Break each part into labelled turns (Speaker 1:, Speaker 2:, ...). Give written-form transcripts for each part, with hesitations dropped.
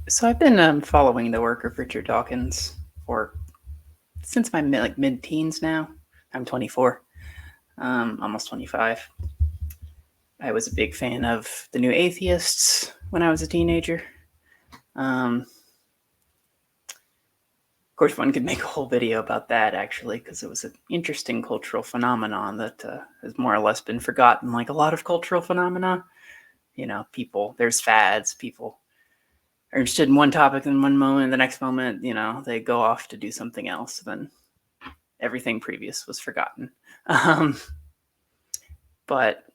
Speaker 1: So I've been following the work of Richard Dawkins for since my mid-teens now. I'm 24, almost 25. I was a big fan of the New Atheists when I was a teenager. Of course, one could make a whole video about that actually, because it was an interesting cultural phenomenon that has more or less been forgotten. Like a lot of cultural phenomena, there's fads. People are interested in one topic in one moment, the next moment, they go off to do something else. Then everything previous was forgotten. Um, but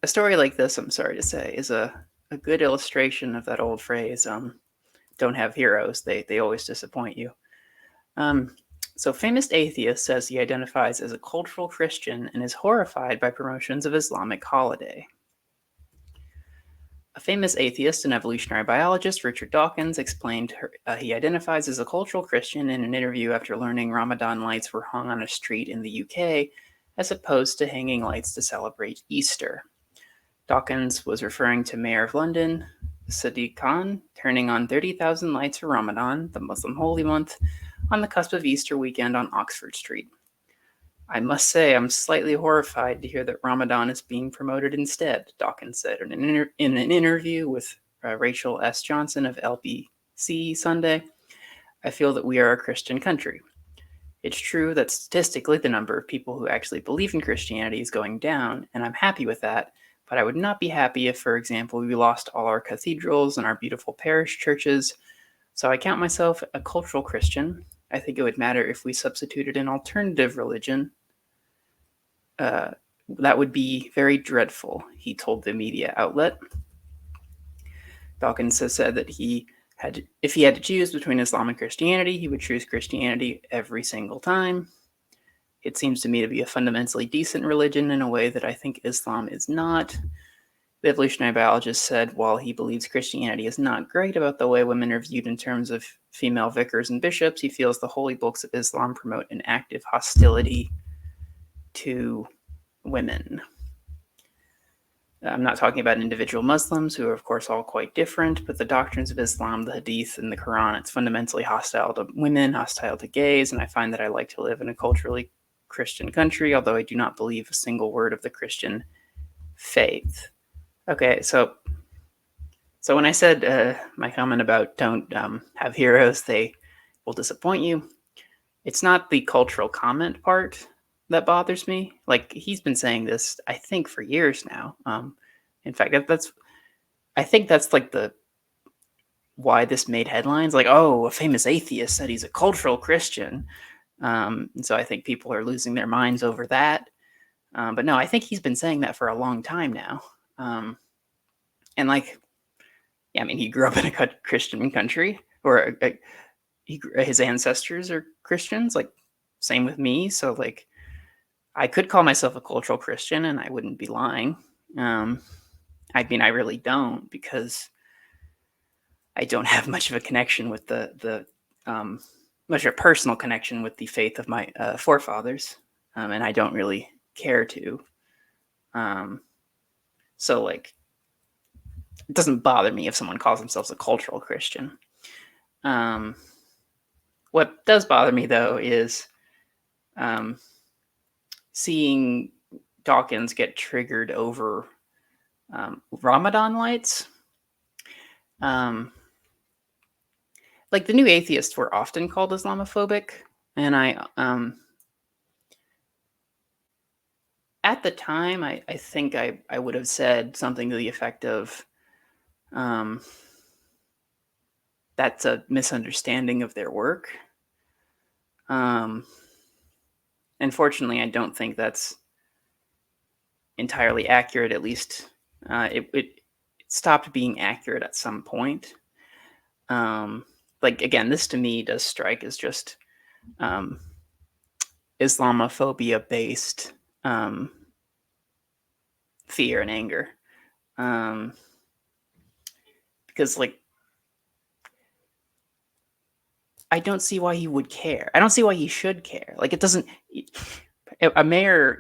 Speaker 1: a story like this, I'm sorry to say, is a good illustration of that old phrase, don't have heroes, they always disappoint you. Um, so, famous atheist says he identifies as a cultural Christian and is horrified by promotions of Islamic holiday. A famous atheist and evolutionary biologist, Richard Dawkins, explained he identifies as a cultural Christian in an interview after learning Ramadan lights were hung on a street in the UK as opposed to hanging lights to celebrate Easter. Dawkins was referring to Mayor of London, Sadiq Khan, turning on 30,000 lights for Ramadan, the Muslim holy month, on the cusp of Easter weekend on Oxford Street. I must say I'm slightly horrified to hear that Ramadan is being promoted instead, Dawkins said in an interview with Rachel S. Johnson of LBC Sunday. I feel that we are a Christian country. It's true that statistically the number of people who actually believe in Christianity is going down, and I'm happy with that, but I would not be happy if, for example, we lost all our cathedrals and our beautiful parish churches. So I count myself a cultural Christian. I think it would matter if we substituted an alternative religion. That would be very dreadful, he told the media outlet. Dawkins has said that if he had to choose between Islam and Christianity, he would choose Christianity every single time. It seems to me to be a fundamentally decent religion in a way that I think Islam is not. The evolutionary biologist said while he believes Christianity is not great about the way women are viewed in terms of female vicars and bishops, he feels the holy books of Islam promote an active hostility to women. I'm not talking about individual Muslims, who are, of course, all quite different, but the doctrines of Islam, the Hadith, and the Quran, it's fundamentally hostile to women, hostile to gays, and I find that I like to live in a culturally Christian country, although I do not believe a single word of the Christian faith. Okay, so when I said my comment about don't have heroes, they will disappoint you, it's not the cultural comment part that bothers me. Like, he's been saying this, I think, for years now. In fact, I think that's like why this made headlines. Like, oh, a famous atheist said he's a cultural Christian. And so I think people are losing their minds over that. But no, I think he's been saying that for a long time now. And like, yeah, I mean, he grew up in a Christian country, or his ancestors are Christians. Like, same with me. So like, I could call myself a cultural Christian, and I wouldn't be lying. I mean, I really don't, because I don't have much of a connection with much of a personal connection with the faith of my forefathers, and I don't really care to. So like, it doesn't bother me if someone calls themselves a cultural Christian. What does bother me, though, is seeing Dawkins get triggered over Ramadan lights. Like, the New Atheists were often called Islamophobic, and I at the time I think I would have said something to the effect of that's a misunderstanding of their work. Unfortunately, I don't think that's entirely accurate. At least it stopped being accurate at some point. Like, again, this to me does strike as just Islamophobia based fear and anger. Because like, I don't see why he would care. I don't see why he should care. Like, it doesn't. A mayor,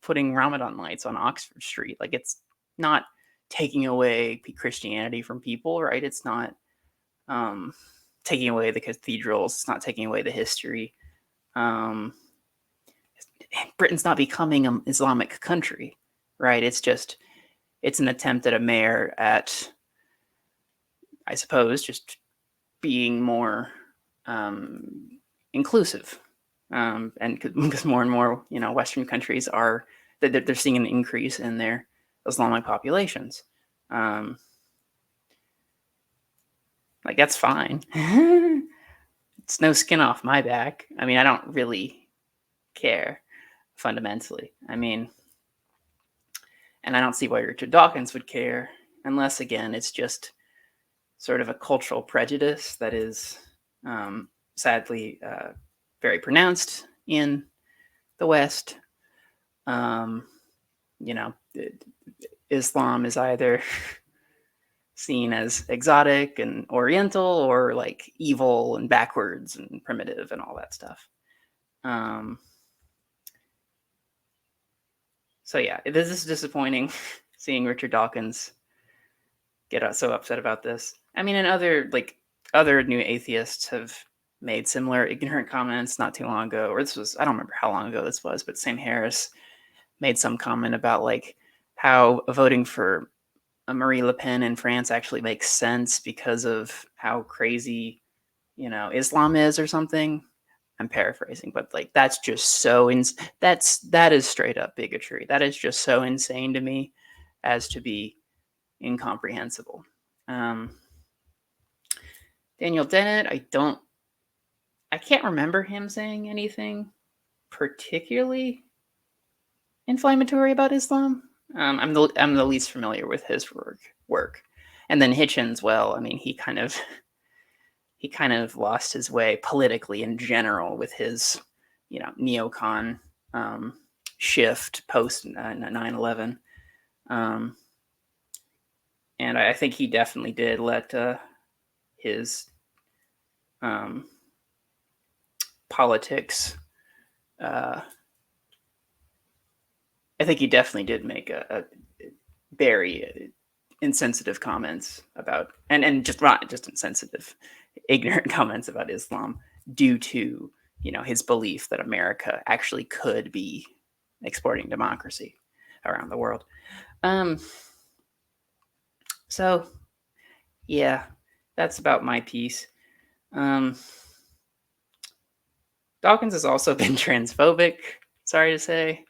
Speaker 1: putting Ramadan lights on Oxford Street, like, it's not taking away Christianity from people, right? It's not taking away the cathedrals. It's not taking away the history. Britain's not becoming an Islamic country, right? It's an attempt at a mayor at, I suppose, just being more inclusive. And because more and more, Western countries they're seeing an increase in their Islamic populations. That's fine. It's no skin off my back. I mean, I don't really care fundamentally. I mean, and I don't see why Richard Dawkins would care, unless, again, it's just sort of a cultural prejudice that is sadly very pronounced in the West. Islam is either seen as exotic and oriental, or like evil and backwards and primitive and all that stuff. So yeah, this is disappointing seeing Richard Dawkins get so upset about this. I mean, and other new atheists have made similar ignorant comments not too long ago, or I don't remember how long ago this was, but Sam Harris made some comment about like how voting for Marie Le Pen in France actually makes sense because of how crazy, Islam is or something. I'm paraphrasing, but like that's just that is straight up bigotry. That is just so insane to me as to be incomprehensible. Daniel Dennett, I can't remember him saying anything particularly inflammatory about Islam. I'm the least familiar with his work. And then Hitchens, well, I mean, he kind of lost his way politically in general with his, neocon shift post 9/11. And I think he definitely did let his politics. I think he definitely did make a very insensitive comments about, and just not just insensitive, ignorant comments about Islam due to his belief that America actually could be exporting democracy around the world. So yeah, that's about my piece. Dawkins has also been transphobic, sorry to say.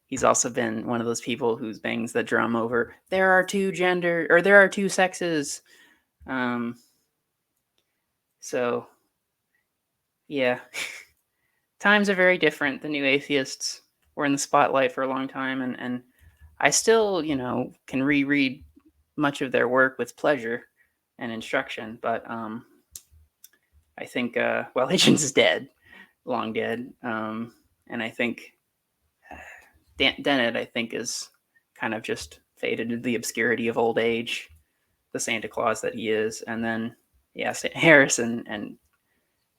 Speaker 1: He's also been one of those people who bangs the drum over there are two sexes. So yeah, times are very different. The new atheists were in the spotlight for a long time, and I still, can reread much of their work with pleasure and instruction. But I think, Hitchens is dead, long dead, and I think Dennett, I think, is kind of just faded into the obscurity of old age, the Santa Claus that he is. And then, yeah, Harris and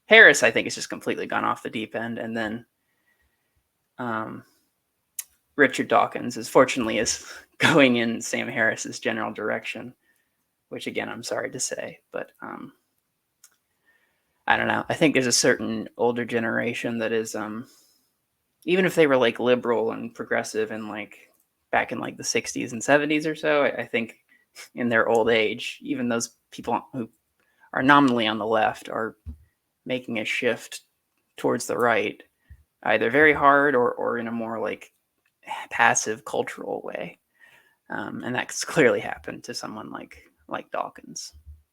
Speaker 1: Harris, I think, has just completely gone off the deep end. And then Richard Dawkins is going in Sam Harris's general direction, which, again, I'm sorry to say, but I don't know. I think there's a certain older generation that is, even if they were like liberal and progressive and like back in like the 60s and 70s or so, I think in their old age, even those people who are nominally on the left are making a shift towards the right, either very hard or in a more like passive cultural way. And that's clearly happened to someone like Dawkins.